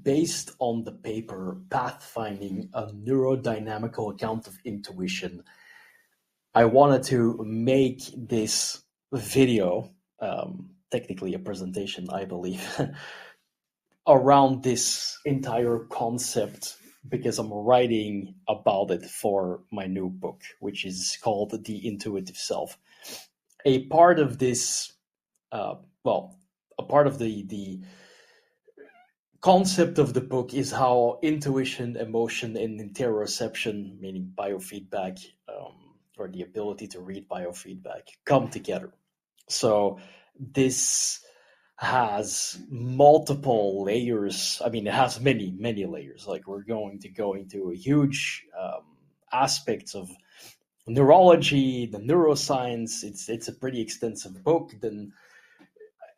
based on the paper Pathfinding, a neurodynamical account of intuition, I wanted to make this video, technically a presentation, I believe, around this entire concept because I'm writing about it for my new book, which is called The Intuitive Self. A part of this, a part of the concept of the book is how intuition, emotion, and interoception, meaning biofeedback, or the ability to read biofeedback, come together. So this has multiple layers. I mean, it has many layers. Like, we're going to go into a huge aspects of neurology, the neuroscience. It's a pretty extensive book. Then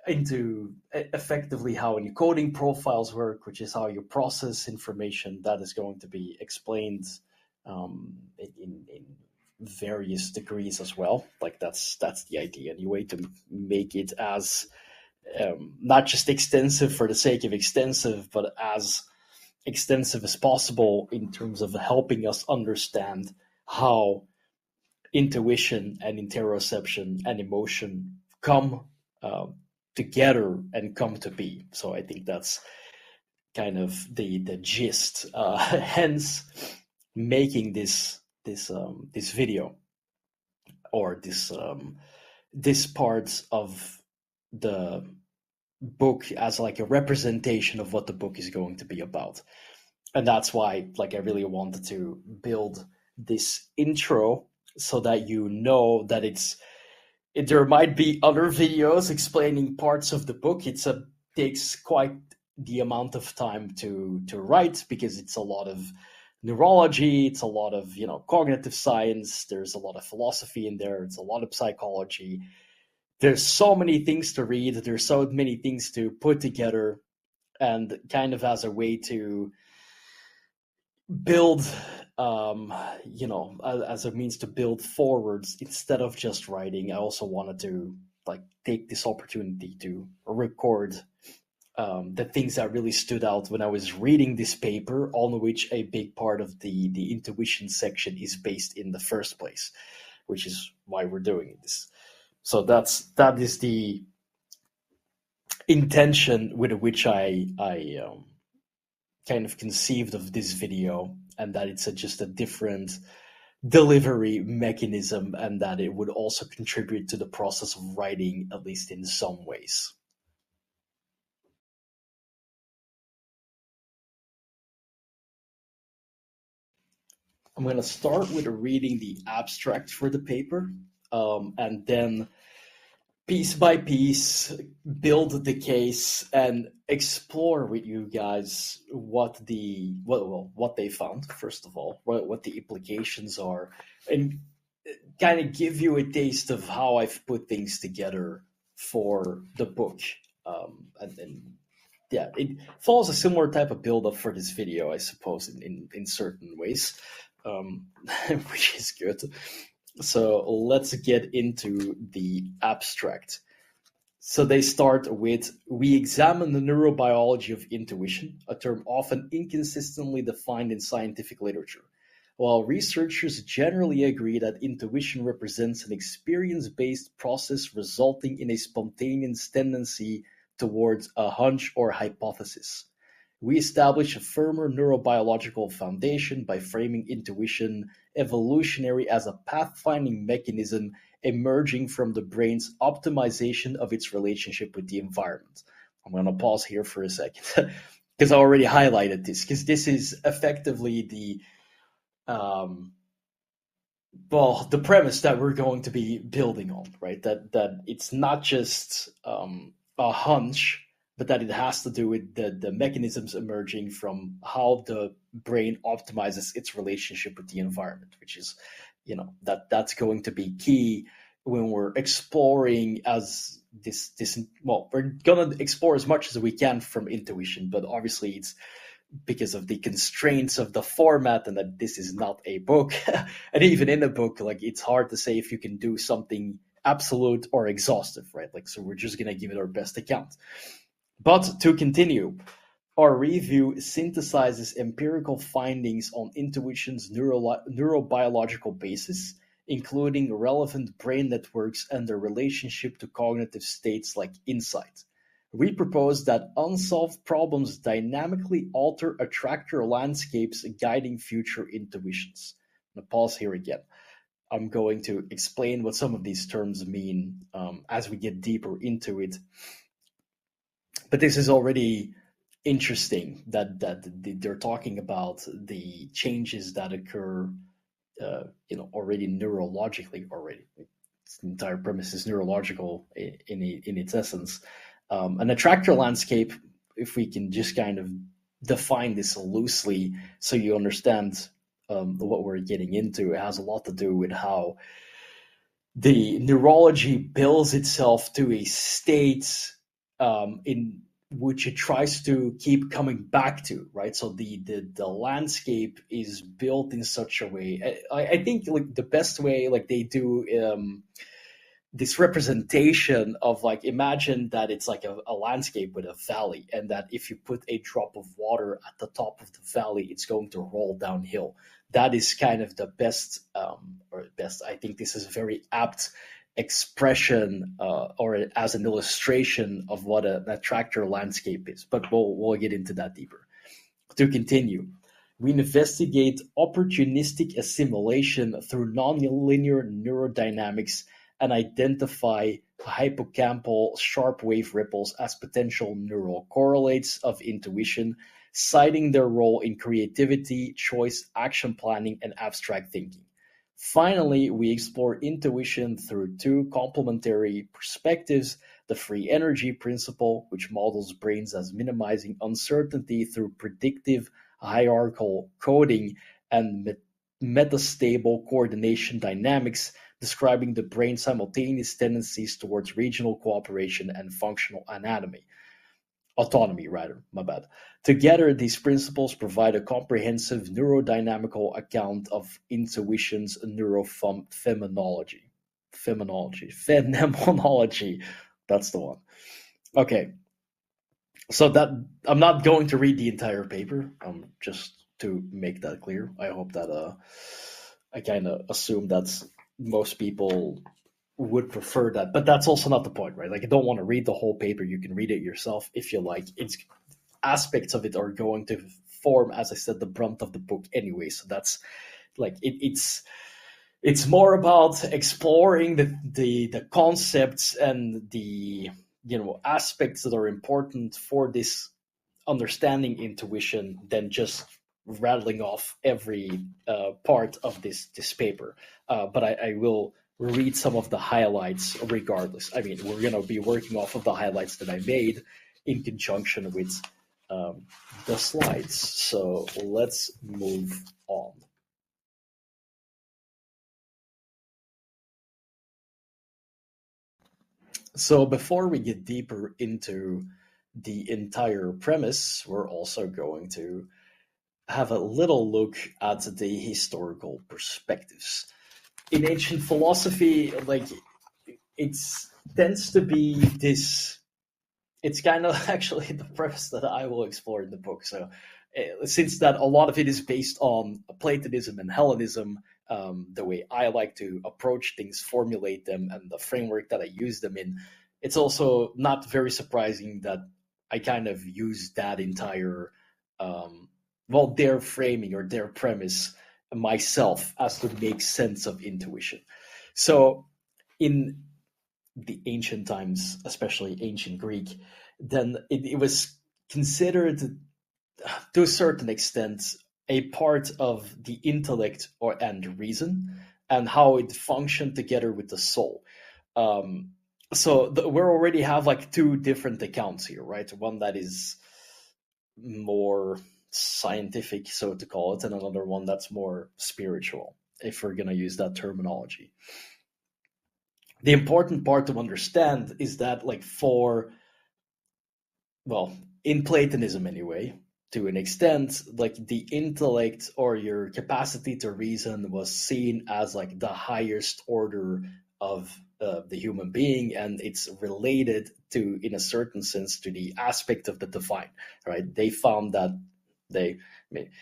into effectively how encoding profiles work, which is how you process information. That is going to be explained in various degrees as well. Like, that's the idea anyway, to make it as not just extensive for the sake of extensive, but as extensive as possible in terms of helping us understand how intuition and interoception and emotion come together and come to be. So I think that's kind of the gist. Hence, making this video, or this part of the book as like a representation of what the book is going to be about. And that's why, like, I really wanted to build this intro so that you know that there might be other videos explaining parts of the book. It takes quite the amount of time to write, because it's a lot of neurology, it's a lot of cognitive science, there's a lot of philosophy in there, it's a lot of psychology. There's so many things to read, there's so many things to put together, and kind of as a way to build, as a means to build forwards instead of just writing. I also wanted to take this opportunity to record the things that really stood out when I was reading this paper, on which a big part of the intuition section is based in the first place, which is why we're doing this. So that is the intention with which I kind of conceived of this video, and that it's just a different delivery mechanism, and that it would also contribute to the process of writing, at least in some ways. I'm going to start with reading the abstract for the paper, and then piece by piece build the case and explore with you guys what they found, first of all, what the implications are, and kind of give you a taste of how I've put things together for the book. And yeah, it follows a similar type of build up for this video, I suppose, in certain ways, which is good. So let's get into the abstract. So they start with, we examine the neurobiology of intuition, a term often inconsistently defined in scientific literature. While researchers generally agree that intuition represents an experience-based process resulting in a spontaneous tendency towards a hunch or hypothesis, we establish a firmer neurobiological foundation by framing intuition evolutionary as a pathfinding mechanism emerging from the brain's optimization of its relationship with the environment. I'm going to pause here for a second because I already highlighted this, because this is effectively the premise that we're going to be building on, right? That it's not just a hunch, but that it has to do with the mechanisms emerging from how the brain optimizes its relationship with the environment, which is, that's going to be key when we're exploring as this. Well, we're going to explore as much as we can from intuition, but obviously it's because of the constraints of the format, and that this is not a book. And even in a book, it's hard to say if you can do something absolute or exhaustive, right? So we're just going to give it our best account. But to continue, Our review synthesizes empirical findings on intuition's neurobiological basis, including relevant brain networks and their relationship to cognitive states like insight. We propose that unsolved problems dynamically alter attractor landscapes guiding future intuitions. I'm going to pause here again. I'm going to explain what some of these terms mean as we get deeper into it. But this is already interesting that they're talking about the changes that occur, already neurologically already. The entire premise is neurological in its essence. An attractor landscape, if we can just kind of define this loosely so you understand what we're getting into, it has a lot to do with how the neurology builds itself to a state in which it tries to keep coming back to, right? So the landscape is built in such a way. I think like the best way, like they do this representation of, like, imagine that it's like a landscape with a valley, and that if you put a drop of water at the top of the valley, it's going to roll downhill. That is kind of the best, I think this is a very apt expression or as an illustration of what an attractor landscape is. But we'll get into that deeper. To continue, we investigate opportunistic assimilation through nonlinear neurodynamics and identify hippocampal sharp wave ripples as potential neural correlates of intuition, citing their role in creativity, choice, action planning, and abstract thinking. Finally, we explore intuition through two complementary perspectives: the free energy principle, which models brains as minimizing uncertainty through predictive hierarchical coding, and metastable coordination dynamics, describing the brain's simultaneous tendencies towards regional cooperation and functional autonomy. My bad. Together, these principles provide a comprehensive neurodynamical account of intuition's neurophenomenology. Phenomenology. That's the one. Okay. So that I'm not going to read the entire paper. Just to make that clear. I hope that I kind of assume that's most people would prefer that, but that's also not the point, right? Like, you don't want to read the whole paper. You can read it yourself if you like. It's aspects of it are going to form, as I said, the brunt of the book anyway. So that's like it's more about exploring the concepts and the aspects that are important for this understanding intuition than just rattling off every part of this paper. But I will read some of the highlights regardless. I mean, we're going to be working off of the highlights that I made in conjunction with the slides. So let's move on. So before we get deeper into the entire premise, we're also going to have a little look at the historical perspectives. In ancient philosophy, like, it tends to be this. It's kind of actually the premise that I will explore in the book. So, since that a lot of it is based on Platonism and Hellenism, the way I like to approach things, formulate them, and the framework that I use them in, it's also not very surprising that I kind of use that entire, their framing or their premise myself as to make sense of intuition. So in the ancient times, especially ancient Greek, then it was considered to a certain extent a part of the intellect and reason, and how it functioned together with the soul. So we already have like two different accounts here, right? One that is more scientific, so to call it, and another one that's more spiritual, if we're going to use that terminology. The important part to understand is that, like, in Platonism anyway, to an extent, like, the intellect or your capacity to reason was seen as like the highest order of the human being, and it's related to, in a certain sense, to the aspect of the divine, right? They found that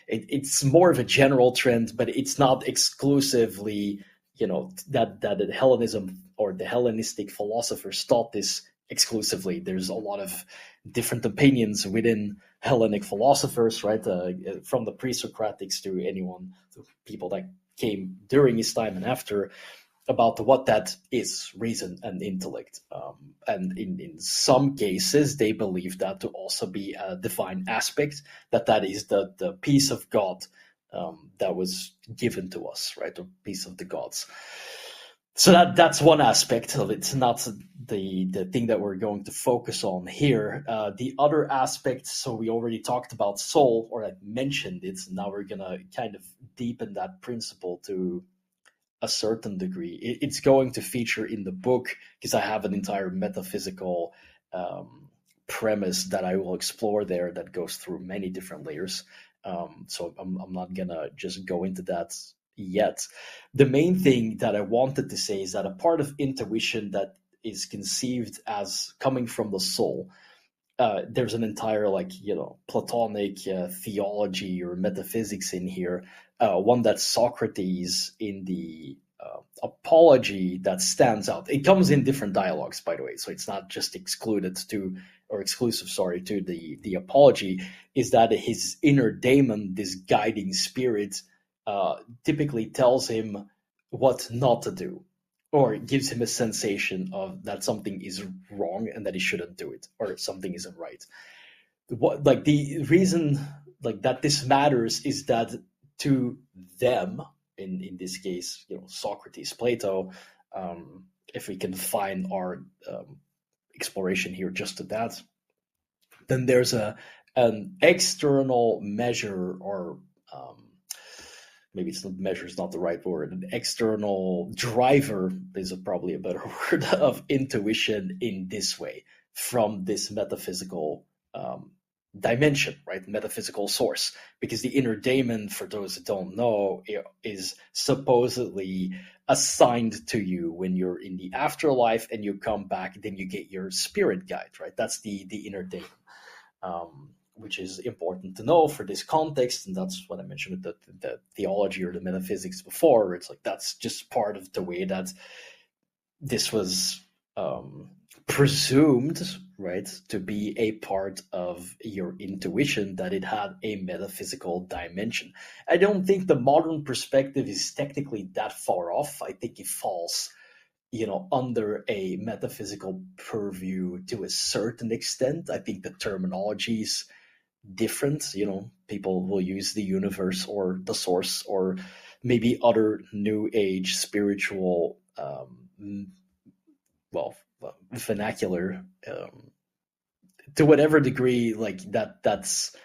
it's more of a general trend, but it's not exclusively, that the Hellenism or the Hellenistic philosophers taught this exclusively. There's a lot of different opinions within Hellenic philosophers, right? From the pre-Socratics to people that came during his time and after, about what that is, reason and intellect. And in some cases, they believe that to also be a divine aspect, that is the peace of God that was given to us, right? The peace of the gods. So that's one aspect of it. It's not the thing that we're going to focus on here. The other aspect, so we already talked about soul, or I mentioned it. Now we're going to kind of deepen that principle to a certain degree. It's going to feature in the book because I have an entire metaphysical premise that I will explore there that goes through many different layers. So I'm not going to just go into that yet. The main thing that I wanted to say is that a part of intuition that is conceived as coming from the soul, there's an entire Platonic theology or metaphysics in here. One that Socrates in the Apology that stands out. It comes in different dialogues, by the way, so it's not just exclusive to the Apology. Is that his inner daemon, this guiding spirit, typically tells him what not to do, or gives him a sensation of that something is wrong and that he shouldn't do it, or something isn't right. The reason that this matters is that to them, in this case, Socrates, Plato, if we can find our exploration here just to that, then there's an external measure, or maybe measure is not the right word, an external driver is probably a better word, of intuition in this way, from this metaphysical dimension, right? Metaphysical source. Because the inner daemon, for those that don't know, is supposedly assigned to you when you're in the afterlife and you come back, then you get your spirit guide, right? That's the inner daemon. Which is important to know for this context, and that's what I mentioned with the theology or the metaphysics before. It's that's just part of the way that this was presumed, right, to be a part of your intuition, that it had a metaphysical dimension. I don't think the modern perspective is technically that far off. I think it falls under a metaphysical purview to a certain extent. I think the terminology is different. People will use the universe or the source or maybe other new age spiritual vernacular to whatever degree that's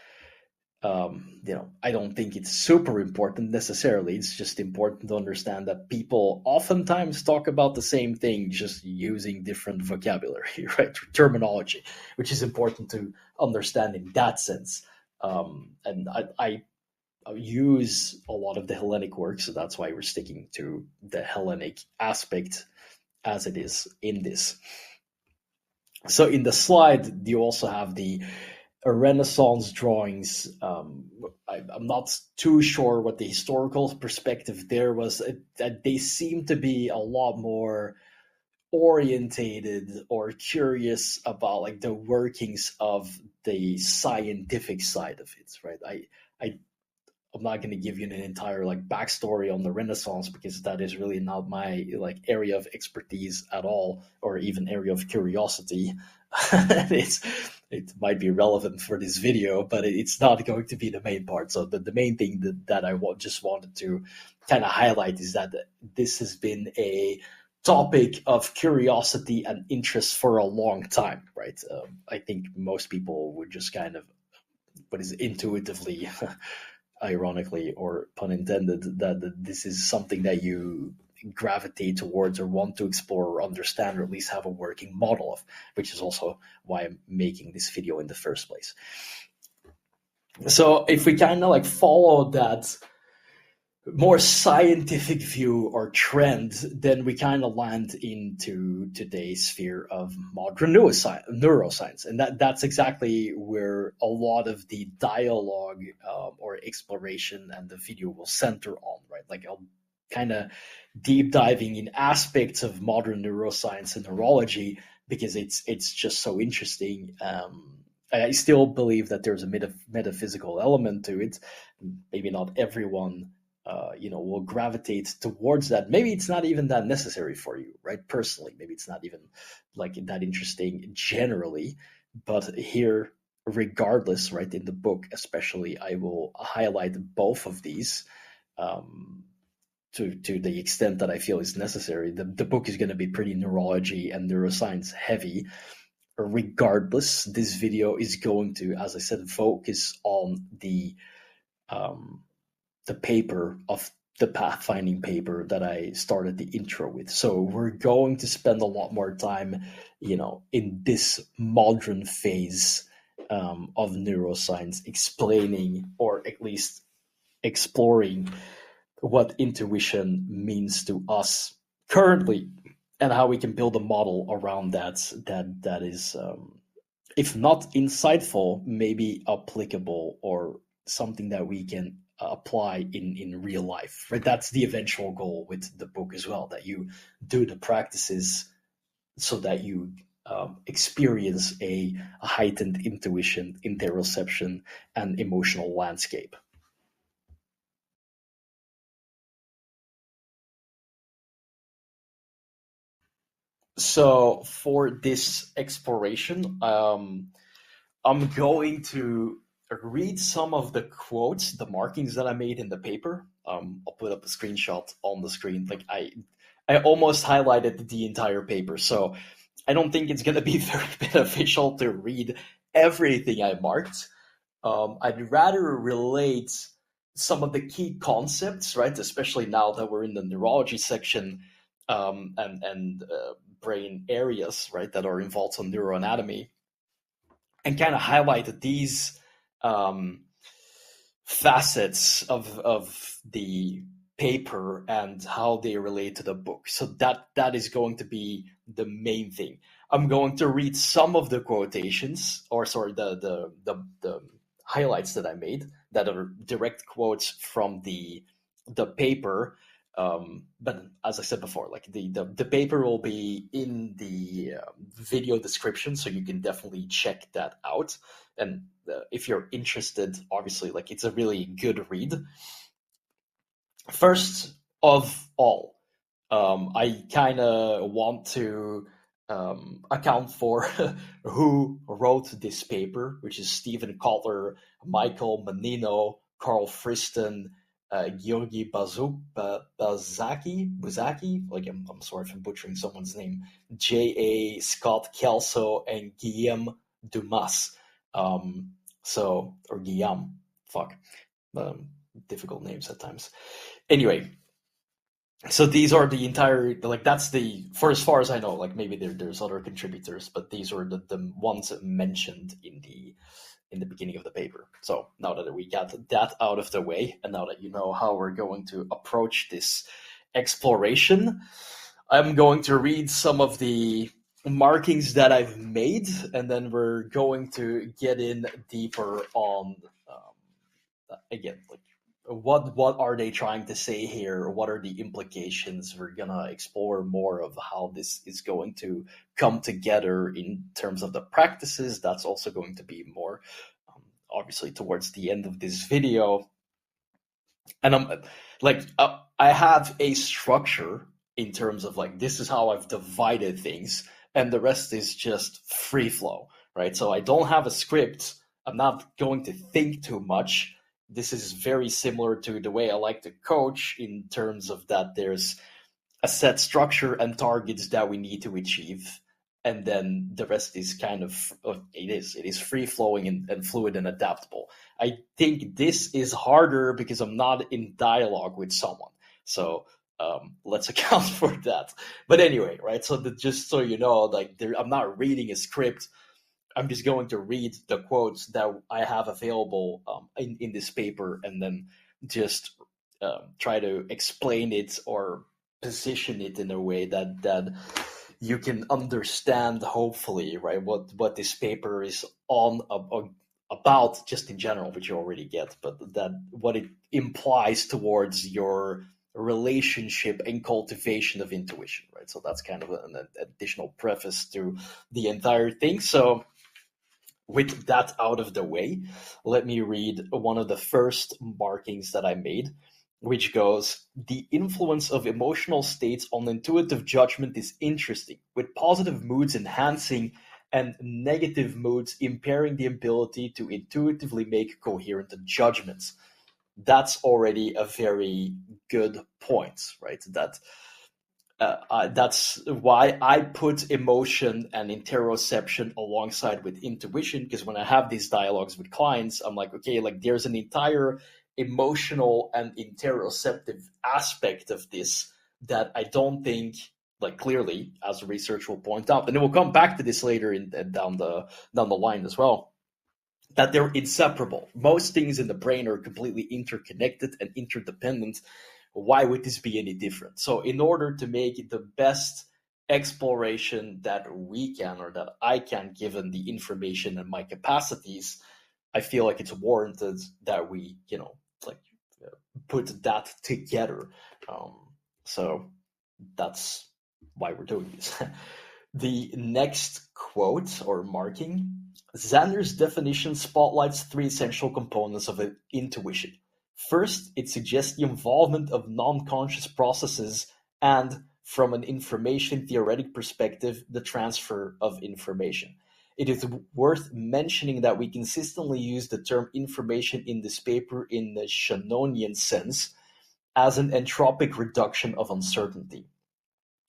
I don't think it's super important necessarily. It's just important to understand that people oftentimes talk about the same thing, just using different vocabulary, right? Terminology, which is important to understand in that sense. And I use a lot of the Hellenic work, so that's why we're sticking to the Hellenic aspect as it is in this. So in the slide, you also have the Renaissance drawings. I'm not too sure what the historical perspective there was. That they seem to be a lot more orientated or curious about the workings of the scientific side of it, right? I'm not going to give you an entire backstory on the Renaissance, because that is really not my area of expertise at all, or even area of curiosity. It might be relevant for this video, but it's not going to be the main part. So the main thing that I just wanted to kind of highlight is that this has been a topic of curiosity and interest for a long time, right? I think most people would just kind of, what is intuitively ironically, or pun intended, that this is something that you gravitate towards or want to explore or understand, or at least have a working model of, which is also why I'm making this video in the first place. So if we kind of follow that more scientific view or trend, then we kind of land into today's sphere of modern neuroscience. And that's exactly where a lot of the dialogue or exploration and the video will center on, right? Like I'll kind of deep diving in aspects of modern neuroscience and neurology because it's just so interesting. I still believe that there's a metaphysical element to it. Maybe not everyone will gravitate towards that. Maybe it's not even that necessary for you, right? Personally, maybe it's not even like that interesting generally. But here, regardless, right, in the book, especially, I will highlight both of these to the extent that I feel is necessary. The book is going to be pretty neurology and neuroscience heavy. Regardless, this video is going to, as I said, focus on the paper of the pathfinding paper that I started the intro with. So we're going to spend a lot more time, in this modern phase of neuroscience, explaining or at least exploring what intuition means to us currently and how we can build a model around that is, if not insightful, maybe applicable or something that we can apply in real life, right? That's the eventual goal with the book as well, that you do the practices so that you experience a heightened intuition, interoception, and emotional landscape. So for this exploration, I'm going to read some of the quotes, the markings that I made in the paper. I'll put up a screenshot on the screen. Like I almost highlighted the entire paper, so I don't think it's going to be very beneficial to read everything I marked. I'd rather relate some of the key concepts, right? Especially now that we're in the neurology section, and brain areas, right, that are involved in neuroanatomy, and kind of highlight these um, facets of the paper and how they relate to the book. So that is going to be the main thing. I'm going to read some of the quotations, or sorry, the highlights that I made that are direct quotes from the paper. But as I said before, like the paper will be in the video description, so you can definitely check that out. And if you're interested, obviously, like it's a really good read. First of all, I kind of want to account for who wrote this paper, which is Stephen Kotler, Michael Menino, Carl Friston, Georgi Buzaki, like I'm sorry if I'm butchering someone's name, J.A. Scott Kelso, and Guillaume Dumas. Or Guillaume, fuck, difficult names at times. Anyway, so these are the entire, like that's the, for as far as I know, like maybe there's other contributors, but these are the ones mentioned in the beginning of the paper. So now that we got that out of the way, and now that you know how we're going to approach this exploration, I'm going to read some of the markings that I've made, and then we're going to get in deeper on, again, like what are they trying to say here? What are the implications? We're gonna explore more of how this is going to come together in terms of the practices. That's also going to be more, obviously, towards the end of this video. And I'm like, I have a structure in terms of like this is how I've divided things, and the rest is just free flow, right? So I don't have a script. I'm not going to think too much. This is very similar to the way I like to coach in terms of that there's a set structure and targets that we need to achieve, and then the rest is kind of it is free flowing and fluid and adaptable. I think this is harder because I'm not in dialogue with someone, so let's account for that. But anyway, right, so just so you know, like I'm not reading a script. I'm just going to read the quotes that I have available in this paper, and then just try to explain it or position it in a way that you can understand, hopefully, right, what this paper is on about, just in general, which you already get, but that what it implies towards your relationship and cultivation of intuition, right? So that's kind of an additional preface to the entire thing. So with that out of the way, let me read one of the first markings that I made, which goes: the influence of emotional states on intuitive judgment is interesting, with positive moods enhancing and negative moods impairing the ability to intuitively make coherent judgments. That's already a very good point, right? That's why I put emotion and interoception alongside with intuition, because when I have these dialogues with clients, I'm like, okay, like there's an entire emotional and interoceptive aspect of this that I don't think, like, clearly, as research will point out, and we'll come back to this later down the line as well, that they're inseparable. Most things in the brain are completely interconnected and interdependent. Why would this be any different? So in order to make the best exploration that we can, or that I can, given the information and my capacities, I feel like it's warranted that we, like, put that together. So that's why we're doing this. The next quote or marking: Zander's definition spotlights three essential components of intuition. First, it suggests the involvement of non-conscious processes and, from an information theoretic perspective, the transfer of information. It is worth mentioning that we consistently use the term information in this paper in the Shannonian sense as an entropic reduction of uncertainty.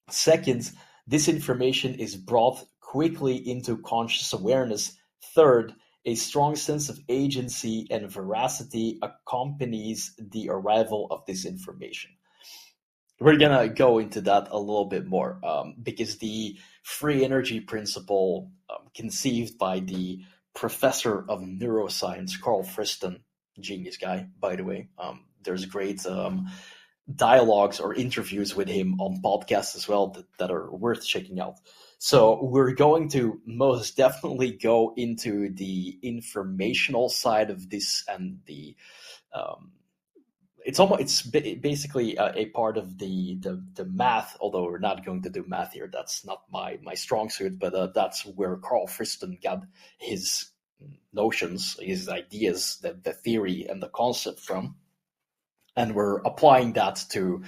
Second, this information is brought quickly into conscious awareness. Third, a strong sense of agency and veracity accompanies the arrival of this information. We're going to go into that a little bit more, because the free energy principle, conceived by the professor of neuroscience, Carl Friston, genius guy, by the way. There's great dialogues or interviews with him on podcasts as well that are worth checking out. So we're going to most definitely go into the informational side of this, and the it's basically a part of the math, although we're not going to do math here. That's not my strong suit, but that's where Carl Friston got his notions, his ideas, the theory and the concept from. And we're applying that to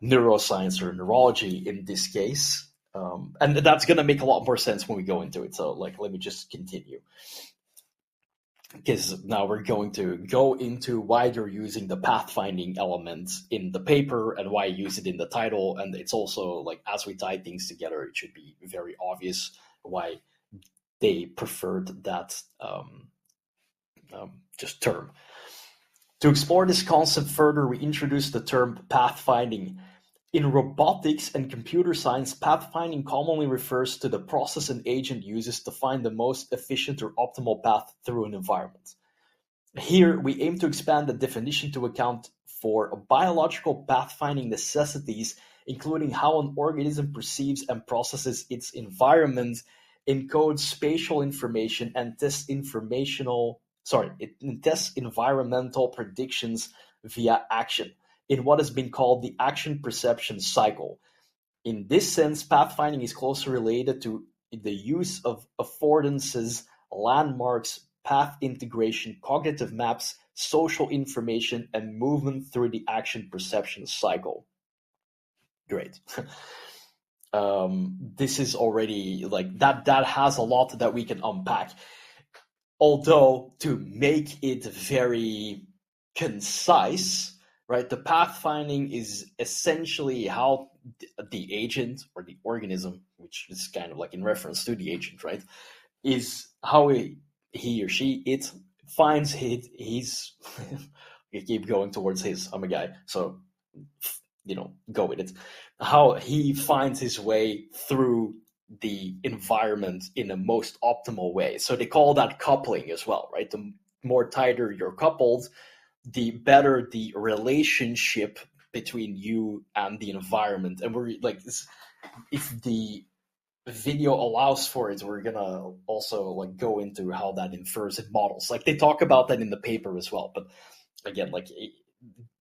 neuroscience or neurology in this case. And that's going to make a lot more sense when we go into it. So, like, let me just continue, because now we're going to go into why you're using the pathfinding element in the paper and why I use it in the title. And it's also, like, as we tie things together, it should be very obvious why they preferred that just term. To explore this concept further, we introduce the term pathfinding. In robotics and computer science, pathfinding commonly refers to the process an agent uses to find the most efficient or optimal path through an environment. Here, we aim to expand the definition to account for biological pathfinding necessities, including how an organism perceives and processes its environment, encodes spatial information, and tests environmental predictions via action, in what has been called the action perception cycle. In this sense, pathfinding is closely related to the use of affordances, landmarks, path integration, cognitive maps, social information, and movement through the action perception cycle. Great. This is already, like, that has a lot that we can unpack. Although, to make it very concise, right, the pathfinding is essentially how the agent or the organism, which is kind of like in reference to the agent, right, is how he or she, it finds his you keep going towards his, I'm a guy, so, go with it. How he finds his way through the environment in the most optimal way. So they call that coupling as well, right? The more tighter you're coupled, the better the relationship between you and the environment. And we're like, if the video allows for it, we're gonna also like go into how that infers in models. Like they talk about that in the paper as well. But again, like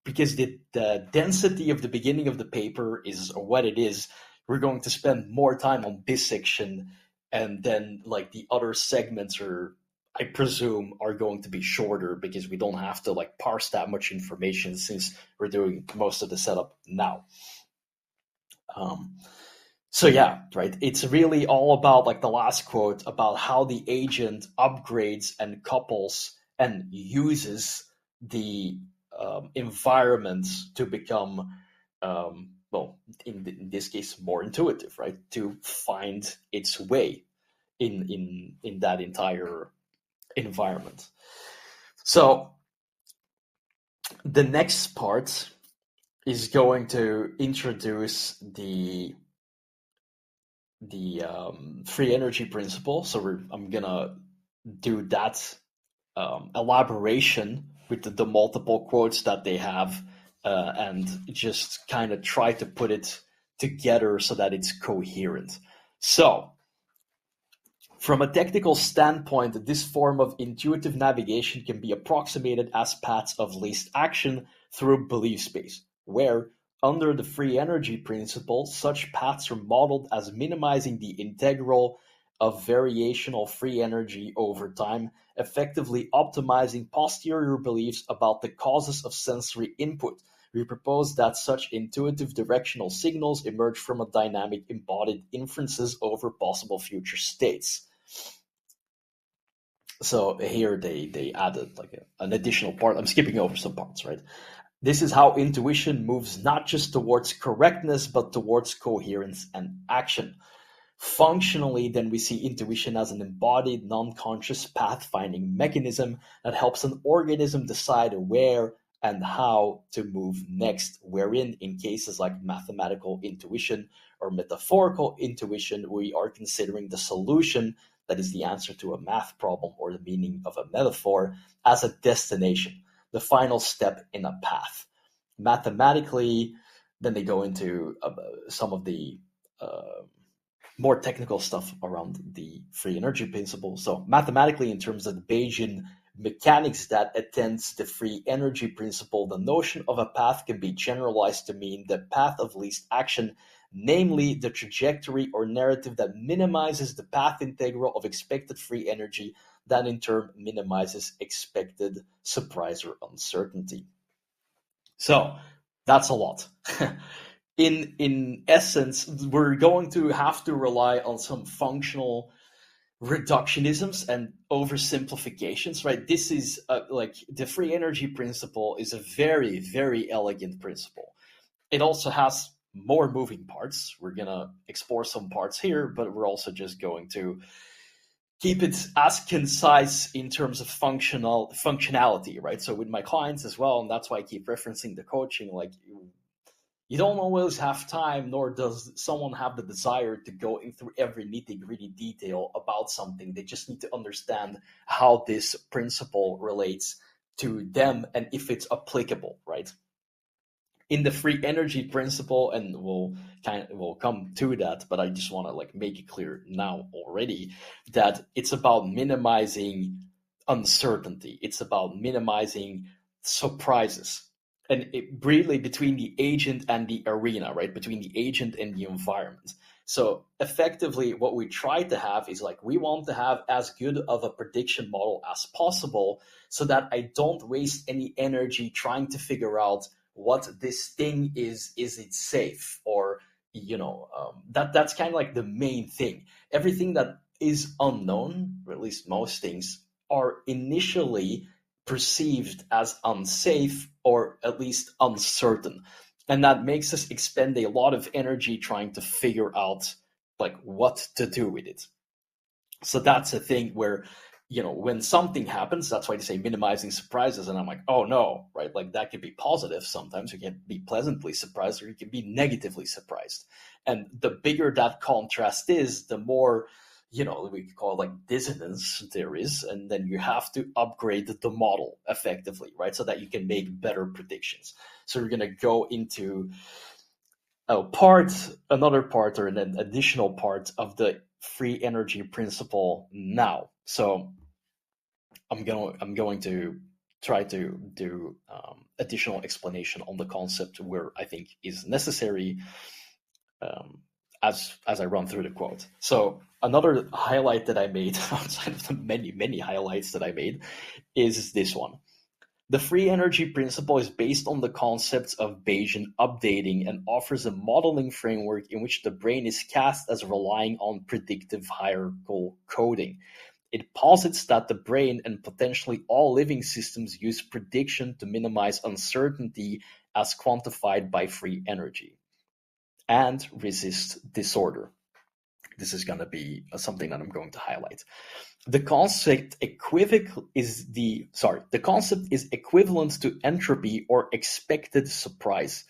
because the density of the beginning of the paper is what it is, we're going to spend more time on this section, and then like the other segments are, I presume, are going to be shorter because we don't have to like parse that much information since we're doing most of the setup now. So yeah, right. It's really all about like the last quote about how the agent upgrades and couples and uses the environment to become, well, in this case, more intuitive, right? To find its way in that entire environment. So the next part is going to introduce the free energy principle. So I'm gonna do that elaboration with the multiple quotes that they have, and just kind of try to put it together so that it's coherent. So, from a technical standpoint, this form of intuitive navigation can be approximated as paths of least action through belief space, where, under the free energy principle, such paths are modeled as minimizing the integral of variational free energy over time, effectively optimizing posterior beliefs about the causes of sensory input. We propose that such intuitive directional signals emerge from a dynamic embodied inferences over possible future states. So here they added like an additional part. I'm skipping over some parts, right? This is how intuition moves not just towards correctness, but towards coherence and action. Functionally, then we see intuition as an embodied, non-conscious pathfinding mechanism that helps an organism decide where and how to move next, wherein in cases like mathematical intuition or metaphorical intuition, we are considering the solution, that is the answer to a math problem or the meaning of a metaphor, as a destination, the final step in a path. Mathematically, then they go into some of the more technical stuff around the free energy principle. So mathematically, in terms of the Bayesian mechanics that attends the free energy principle, the notion of a path can be generalized to mean the path of least action, namely the trajectory or narrative that minimizes the path integral of expected free energy, that in turn minimizes expected surprise or uncertainty. So that's a lot. In essence, we're going to have to rely on some functional reductionisms and oversimplifications, right? This is like the free energy principle is a very, very elegant principle. It also has more moving parts. We're going to explore some parts here, but we're also just going to keep it as concise in terms of functionality, right? So with my clients as well, and that's why I keep referencing the coaching, like you don't always have time, nor does someone have the desire to go in through every nitty-gritty detail about something. They just need to understand how this principle relates to them and if it's applicable, right? In the free energy principle, and we'll come to that, but I just want to like make it clear now already that it's about minimizing uncertainty. It's about minimizing surprises. And really between the agent and the arena, right? Between the agent and the environment. So effectively, what we try to have is like we want to have as good of a prediction model as possible so that I don't waste any energy trying to figure out what this thing is it safe, or that's kind of like the main thing. Everything that is unknown, or at least most things, are initially perceived as unsafe or at least uncertain, and that makes us expend a lot of energy trying to figure out like what to do with it. So that's a thing where when something happens, that's why they say minimizing surprises. And I'm like, oh no, right? Like that could be positive. Sometimes you can be pleasantly surprised or you can be negatively surprised. And the bigger that contrast is, the more, we could call it like dissonance theories, and then you have to upgrade the model effectively, right? So that you can make better predictions. So we're going to go into another part, or an additional part of the free energy principle now. So I'm going to try to do additional explanation on the concept where I think is necessary, um, as I run through the quote. So another highlight that I made outside of the many highlights that I made is this one. The free energy principle is based on the concepts of Bayesian updating and offers a modeling framework in which the brain is cast as relying on predictive hierarchical coding. It posits that the brain and potentially all living systems use prediction to minimize uncertainty as quantified by free energy and resist disorder. This is going to be something that I'm going to highlight. The concept is equivalent to entropy or expected surprise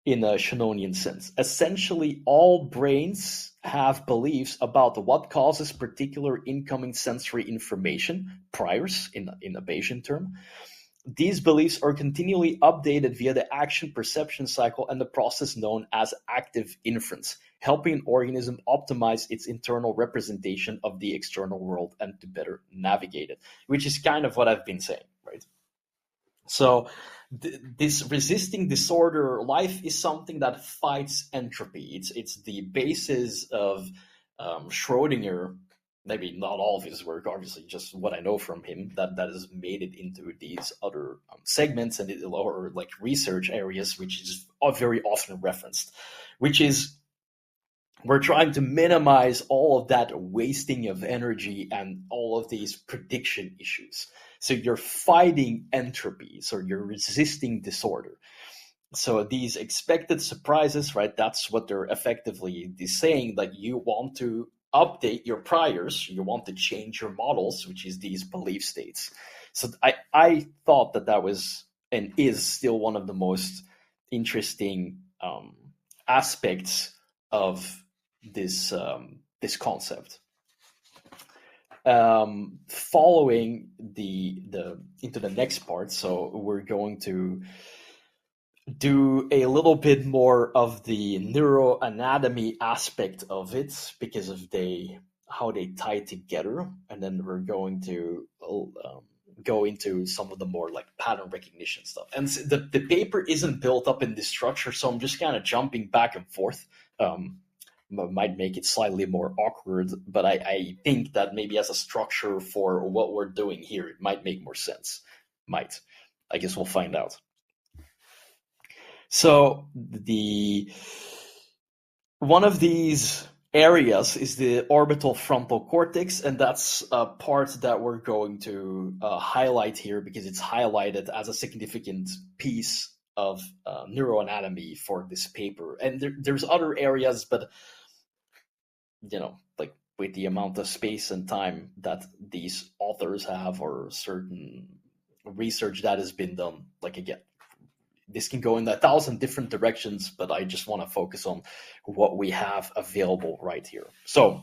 in a Shanonian sense. Essentially, all brains have beliefs about what causes particular incoming sensory information, priors in a Bayesian term. These beliefs are continually updated via the action perception cycle and the process known as active inference, helping an organism optimize its internal representation of the external world and to better navigate it, which is kind of what I've been saying, right? So this resisting disorder life is something that fights entropy. It's the basis of Schrodinger. Maybe not all of his work, obviously, just what I know from him that has made it into these other segments and or like research areas, which is very often referenced, which is we're trying to minimize all of that wasting of energy and all of these prediction issues. So you're fighting entropy, so you're resisting disorder. So these expected surprises, right? That's what they're effectively saying. Like you want to update your priors, you want to change your models, which is these belief states. So I thought that was and is still one of the most interesting aspects of this concept. Following the into the next part, so we're going to do a little bit more of the neuroanatomy aspect of it because of how they tie together, and then we're going to go into some of the more like pattern recognition stuff. And the paper isn't built up in this structure, so I'm just kind of jumping back and forth. Might make it slightly more awkward, but I think that maybe as a structure for what we're doing here, it might make more sense. I guess we'll find out. So one of these areas is the orbital frontal cortex, and that's a part that we're going to highlight here because it's highlighted as a significant piece of neuroanatomy for this paper. And there's other areas, but like with the amount of space and time that these authors have or certain research that has been done, like again, this can go in 1,000 different directions, but I just want to focus on what we have available right here. So,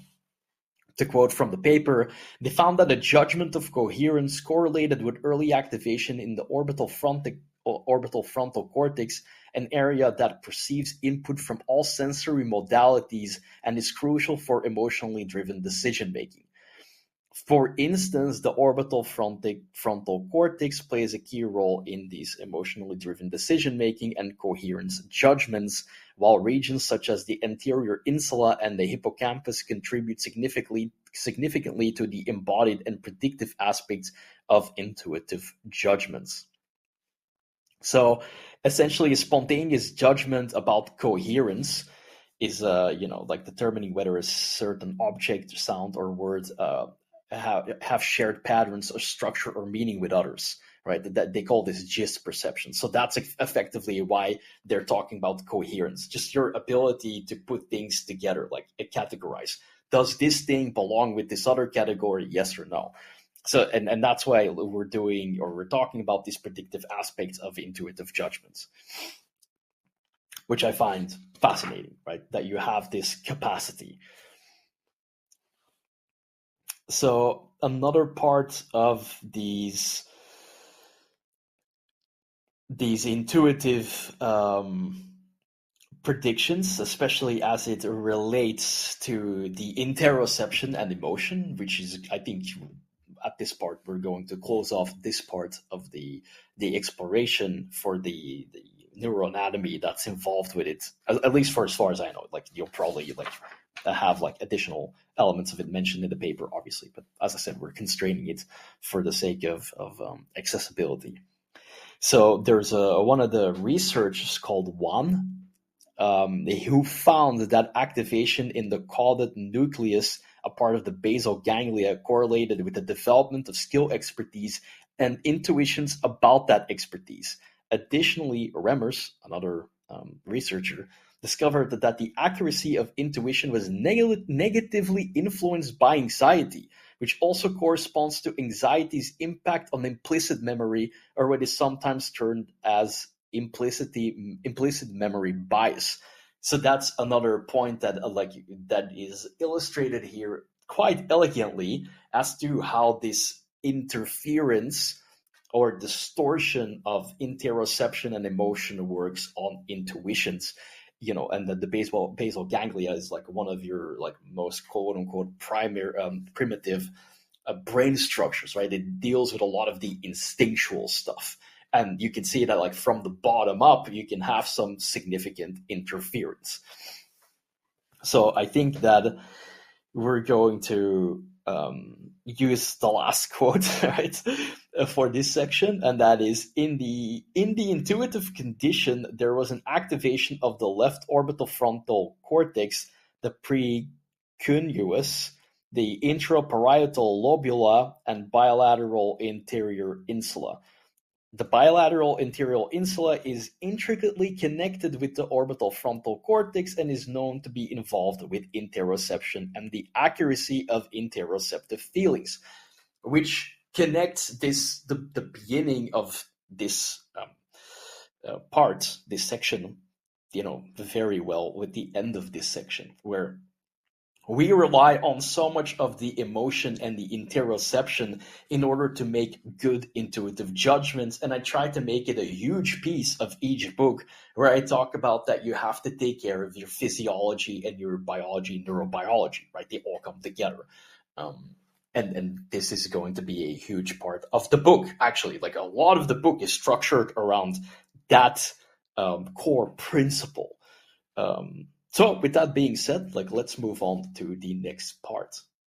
to quote from the paper, they found that a judgment of coherence correlated with early activation in the orbital frontal cortex, an area that perceives input from all sensory modalities and is crucial for emotionally driven decision making. For instance, the orbital frontal cortex plays a key role in these emotionally driven decision-making and coherence judgments, while regions such as the anterior insula and the hippocampus contribute significantly to the embodied and predictive aspects of intuitive judgments. So, essentially, a spontaneous judgment about coherence is, like determining whether a certain object, sound, or word have shared patterns or structure or meaning with others, right? That they call this gist perception. So that's effectively why they're talking about coherence, just your ability to put things together, like categorize. Does this thing belong with this other category? Yes or no? So, and that's why we're talking about these predictive aspects of intuitive judgments, which I find fascinating, right? That you have this capacity. So another part of these intuitive predictions, especially as it relates to the interoception and emotion, which is, I think, at this part we're going to close off this part of the exploration for the neuroanatomy that's involved with it. At least for as far as I know, like you'll probably like have like additional elements of it mentioned in the paper, obviously. But as I said, we're constraining it for the sake of accessibility. So there's one of the researchers called Wan, who found that activation in the caudate nucleus, a part of the basal ganglia, correlated with the development of skill expertise and intuitions about that expertise. Additionally, Remmers, another researcher, discovered that the accuracy of intuition was negatively influenced by anxiety, which also corresponds to anxiety's impact on implicit memory, or what is sometimes termed as implicit memory bias. So that's another point that that is illustrated here quite elegantly as to how this interference or distortion of interoception and emotion works on intuitions. And that the basal ganglia is like one of your like most quote unquote primary primitive brain structures, right? It deals with a lot of the instinctual stuff, and you can see that like from the bottom up you can have some significant interference. So I think that we're going to use the last quote, right, for this section, and that is in the intuitive condition there was an activation of the left orbital frontal cortex, the precuneus, the intraparietal lobula, and bilateral interior insula. The bilateral interior insula is intricately connected with the orbital frontal cortex and is known to be involved with interoception and the accuracy of interoceptive feelings, which connects the beginning of this part, this section, very well with the end of this section, where we rely on so much of the emotion and the interoception in order to make good intuitive judgments. And I try to make it a huge piece of each book where I talk about that you have to take care of your physiology and your biology, neurobiology, right? They all come together. And this is going to be a huge part of the book. Actually, like a lot of the book is structured around that core principle. So with that being said, like let's move on to the next part.